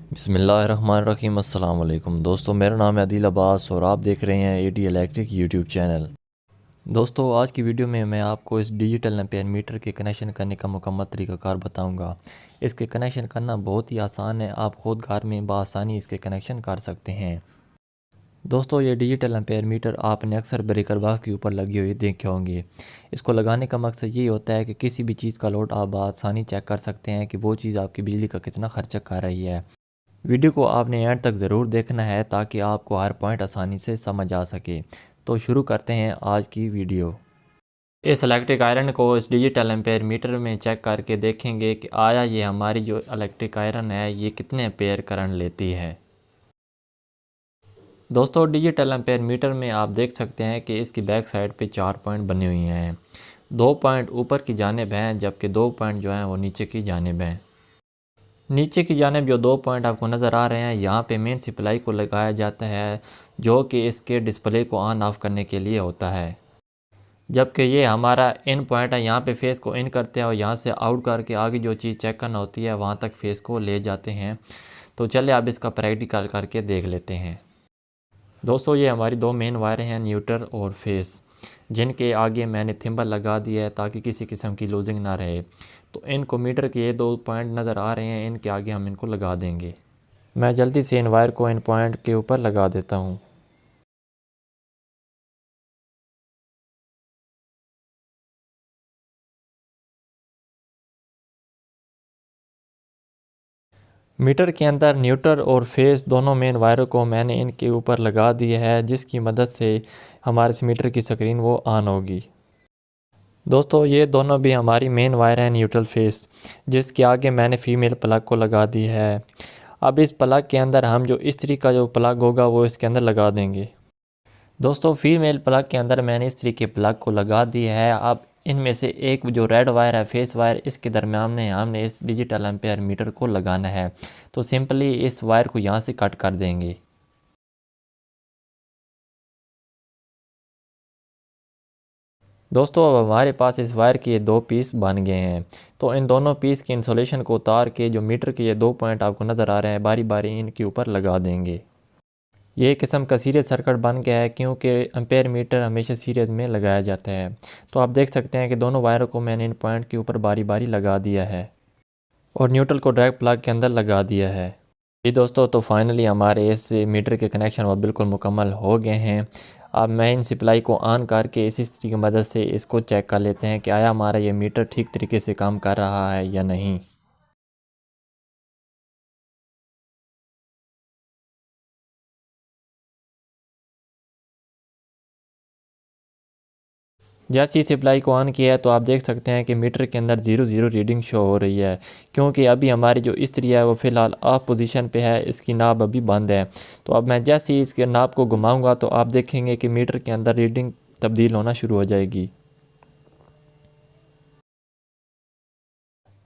बिस्मिल्लाहिर्रहमानिर्रहीम। अस्सलाम वालेकुम दोस्तों, मेरा नाम है अदील अब्बास और आप देख रहे हैं एडी इलेक्ट्रिक यूट्यूब चैनल। दोस्तों, आज की वीडियो में मैं आपको इस डिजिटल एम्पेयर मीटर के कनेक्शन करने का मुकम्मल तरीक़ाकार बताऊंगा। इसके कनेक्शन करना बहुत ही आसान है, आप ख़ुद घर में बआसानी इसके कनेक्शन कर सकते हैं। दोस्तों, ये डिजिटल एम्पेयर मीटर आपने अक्सर ब्रेकर बॉक्स के ऊपर लगे हुए देखे होंगे। इसको लगाने का मकसद ये होता है कि किसी भी चीज़ का लोड आप बआसानी चेक कर सकते हैं कि वो चीज़ आपकी बिजली का कितना खर्चा कर रही है। वीडियो को आपने एंड तक ज़रूर देखना है ताकि आपको हर पॉइंट आसानी से समझ आ सके। तो शुरू करते हैं आज की वीडियो। इस इलेक्ट्रिक आयरन को इस डिजिटल एम्पेयर मीटर में चेक करके देखेंगे कि आया ये हमारी जो इलेक्ट्रिक आयरन है ये कितने एम्पेयर करंट लेती है। दोस्तों, डिजिटल एम्पेयर मीटर में आप देख सकते हैं कि इसकी बैक साइड पे 4 पॉइंट बने हुए हैं। 2 पॉइंट ऊपर की जानिब हैं जबकि 2 पॉइंट जो हैं वो नीचे की जानिब हैं। नीचे की जानिब जो 2 पॉइंट आपको नज़र आ रहे हैं, यहाँ पे मेन सप्लाई को लगाया जाता है जो कि इसके डिस्प्ले को ऑन ऑफ़ करने के लिए होता है। जबकि ये हमारा इन पॉइंट है, यहाँ पे फेस को इन करते हैं और यहाँ से आउट करके आगे जो चीज़ चेक करना होती है वहाँ तक फेस को ले जाते हैं। तो चलिए अब इसका प्रैक्टिकल करके देख लेते हैं। दोस्तों, ये हमारी 2 मेन वायर हैं, न्यूट्रल और फेस, जिनके आगे मैंने थिम्बल लगा दिया है ताकि किसी किस्म की लूजिंग ना रहे। तो इनको मीटर के ये 2 पॉइंट नज़र आ रहे हैं, इनके आगे हम इनको लगा देंगे। मैं जल्दी से इन वायर को इन पॉइंट के ऊपर लगा देता हूँ। मीटर के अंदर न्यूट्रल और फेस दोनों मेन वायरों को मैंने इनके ऊपर लगा दिया है, जिसकी मदद से हमारे इस मीटर की स्क्रीन वो ऑन होगी। दोस्तों, ये दोनों भी हमारी मेन वायर हैं न्यूट्रल फेस, जिसके आगे मैंने फ़ीमेल प्लग को लगा दी है। अब इस प्लग के अंदर हम जो इस्त्री का जो प्लग होगा वो इसके अंदर लगा देंगे। दोस्तों, फीमेल प्लग के अंदर मैंने इस्त्री के प्लग को लगा दिया है। अब इनमें से एक जो रेड वायर है फेस वायर, इसके दरम्यान में हमने इस डिजिटल एम्पेयर मीटर को लगाना है। तो सिंपली इस वायर को यहाँ से कट कर देंगे। दोस्तों, अब हमारे पास इस वायर के ये 2 पीस बन गए हैं। तो इन दोनों पीस के इंसुलेशन को उतार के जो मीटर के ये 2 पॉइंट आपको नज़र आ रहे हैं, बारी बारी इनके ऊपर लगा देंगे। ये एक किस्म का सीरीज सर्किट बन गया है, क्योंकि एम्पेयर मीटर हमेशा सीरीज में लगाया जाता है। तो आप देख सकते हैं कि दोनों वायरों को मैंने इन पॉइंट के ऊपर बारी बारी लगा दिया है और न्यूट्रल को डायरेक्ट प्लग के अंदर लगा दिया है। जी दोस्तों, तो फाइनली हमारे इस मीटर के कनेक्शन वो बिल्कुल मुकम्मल हो गए हैं। अब मेन सप्लाई को ऑन करके इसी तरीके की मदद से इसको चेक कर लेते हैं कि आया हमारा ये मीटर ठीक तरीके से काम कर रहा है या नहीं। जैसे ही सप्लाई को ऑन किया है तो आप देख सकते हैं कि मीटर के अंदर 0 रीडिंग शो हो रही है, क्योंकि अभी हमारी जो इस्त्री है वो फ़िलहाल ऑफ पोजीशन पे है, इसकी नाब अभी बंद है। तो अब मैं जैसे ही इसके नाब को घुमाऊंगा तो आप देखेंगे कि मीटर के अंदर रीडिंग तब्दील होना शुरू हो जाएगी।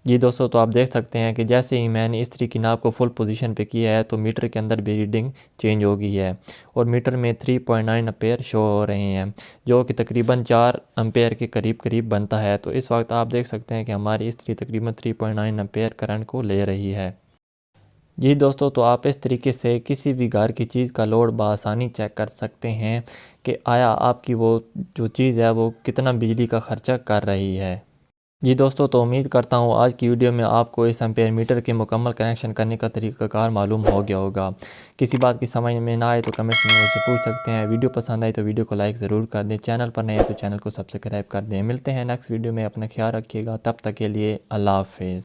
जी दोस्तों, तो आप देख सकते हैं कि जैसे ही मैंने इस्त्री की नाब को फुल पोजीशन पे किया है तो मीटर के अंदर भी रीडिंग चेंज हो गई है और मीटर में 3.9 एम्पेयर शो हो रहे हैं, जो कि तकरीबन 4 एम्पेयर के करीब करीब बनता है। तो इस वक्त आप देख सकते हैं कि हमारी इस्त्री तकरीबन 3.9 एम्पेयर करंट को ले रही है। जी दोस्तों, तो आप इस तरीके से किसी भी घर की चीज़ का लोड बआसानी चेक कर सकते हैं कि आया आपकी वो जो चीज़ है वो कितना बिजली का ख़र्चा कर रही है। जी दोस्तों, तो उम्मीद करता हूँ आज की वीडियो में आपको इस एम्पेयर मीटर के मुकम्मल कनेक्शन करने का तरीक़ाकार मालूम हो गया होगा। किसी बात की समझ में ना आए तो कमेंट्स में मुझसे पूछ सकते हैं। वीडियो पसंद आई तो वीडियो को लाइक ज़रूर कर दें, चैनल पर नए हैं तो चैनल को सब्सक्राइब कर दें। मिलते हैं नेक्स्ट वीडियो में, अपना ख्याल रखिएगा, तब तक के लिए अल्लाह हाफ़िज़।